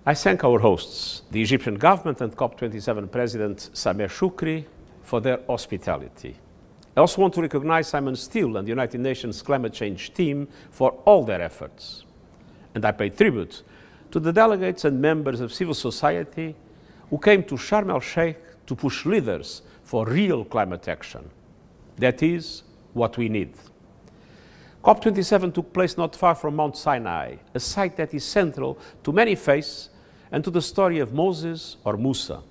I thank our hosts, the Egyptian government and COP27 President Sameh Shoukry, for their hospitality. I also want to recognize Simon Steele and the United Nations climate change team for all their efforts. And I pay tribute to the delegates and members of civil society who came to Sharm el-Sheikh to push leaders for real climate action. That is what we need. COP27 took place not far from Mount Sinai, a site that is central to many faiths and to the story of Moses or Musa.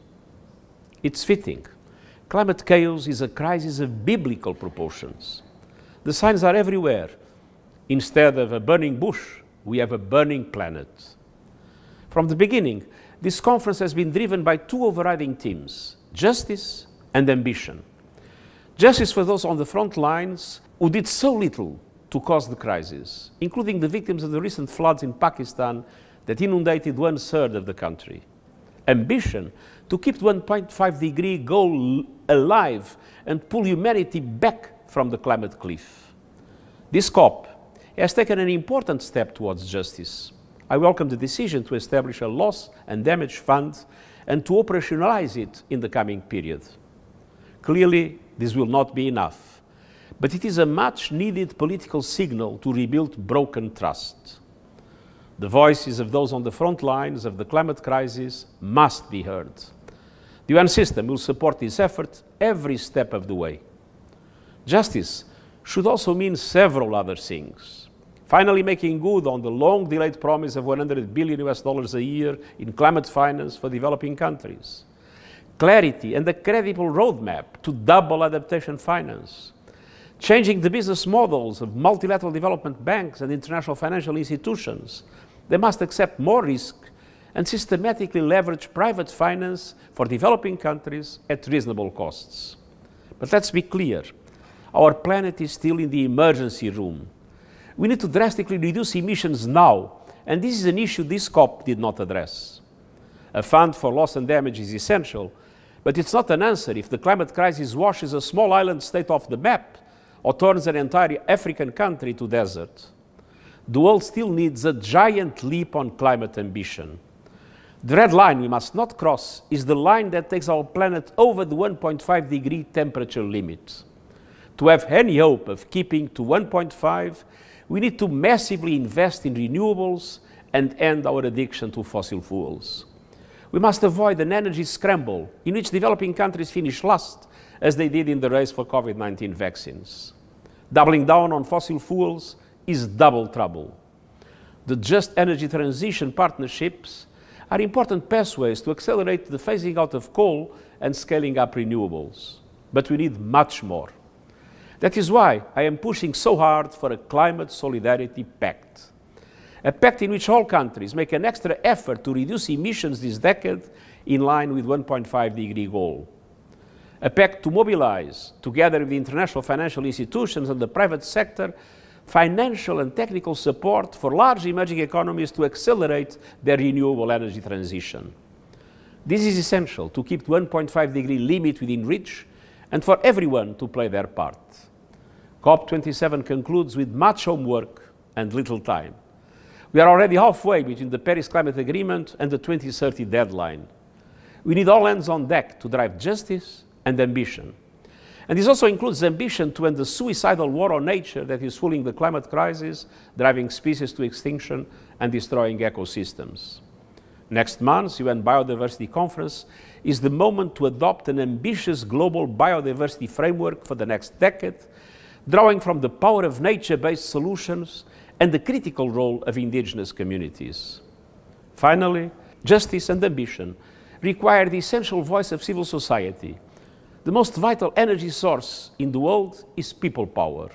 It's fitting. Climate chaos is a crisis of biblical proportions. The signs are everywhere. Instead of a burning bush, we have a burning planet. From the beginning, this conference has been driven by two overriding themes: justice and ambition. Justice for those on the front lines who did so little to cause the crisis, including the victims of the recent floods in Pakistan that inundated 1/3 of the country. Ambition to keep the 1.5-degree goal alive and pull humanity back from the climate cliff. This COP has taken an important step towards justice. I welcome the decision to establish a loss and damage fund and to operationalize it in the coming period. Clearly, this will not be enough, but it is a much-needed political signal to rebuild broken trust. The voices of those on the front lines of the climate crisis must be heard. The UN system will support this effort every step of the way. Justice should also mean several other things. Finally making good on the long-delayed promise of $100 billion a year in climate finance for developing countries. Clarity and a credible roadmap to double adaptation finance. Changing the business models of multilateral development banks and international financial institutions. They must accept more risk and systematically leverage private finance for developing countries at reasonable costs. But let's be clear, our planet is still in the emergency room. We need to drastically reduce emissions now, and this is an issue this COP did not address. A fund for loss and damage is essential, but it's not an answer if the climate crisis washes a small island state off the map or turns an entire African country to desert. The world still needs a giant leap on climate ambition. The red line we must not cross is the line that takes our planet over the 1.5-degree temperature limit. To have any hope of keeping to 1.5, we need to massively invest in renewables and end our addiction to fossil fuels. We must avoid an energy scramble in which developing countries finish last, as they did in the race for COVID-19 vaccines. Doubling down on fossil fuels is double trouble. The just energy transition partnerships are important pathways to accelerate the phasing out of coal and scaling up renewables. But we need much more. That is why I am pushing so hard for a climate solidarity pact. A pact in which all countries make an extra effort to reduce emissions this decade in line with 1.5-degree goal. A pact to mobilize, together with the international financial institutions and the private sector, financial and technical support for large emerging economies to accelerate their renewable energy transition. This is essential to keep the 1.5-degree limit within reach and for everyone to play their part. COP27 concludes with much homework and little time. We are already halfway between the Paris Climate Agreement and the 2030 deadline. We need all hands on deck to drive justice and ambition. And this also includes ambition to end the suicidal war on nature that is fueling the climate crisis, driving species to extinction and destroying ecosystems. Next month's UN Biodiversity Conference is the moment to adopt an ambitious global biodiversity framework for the next decade, drawing from the power of nature-based solutions and the critical role of indigenous communities. Finally, justice and ambition require the essential voice of civil society. The most vital energy source in the world is people power.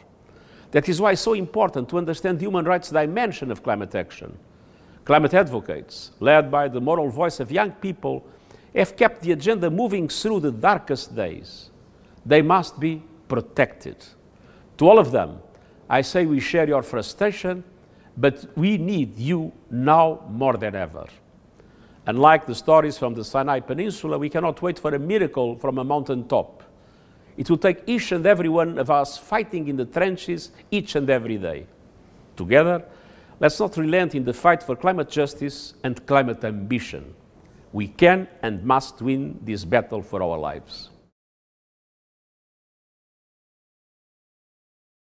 That is why it's so important to understand the human rights dimension of climate action. Climate advocates, led by the moral voice of young people, have kept the agenda moving through the darkest days. They must be protected. To all of them, I say we share your frustration, but we need you now more than ever. Unlike the stories from the Sinai Peninsula, we cannot wait for a miracle from a mountain top. It will take each and every one of us fighting in the trenches each and every day. Together, let's not relent in the fight for climate justice and climate ambition. We can and must win this battle for our lives.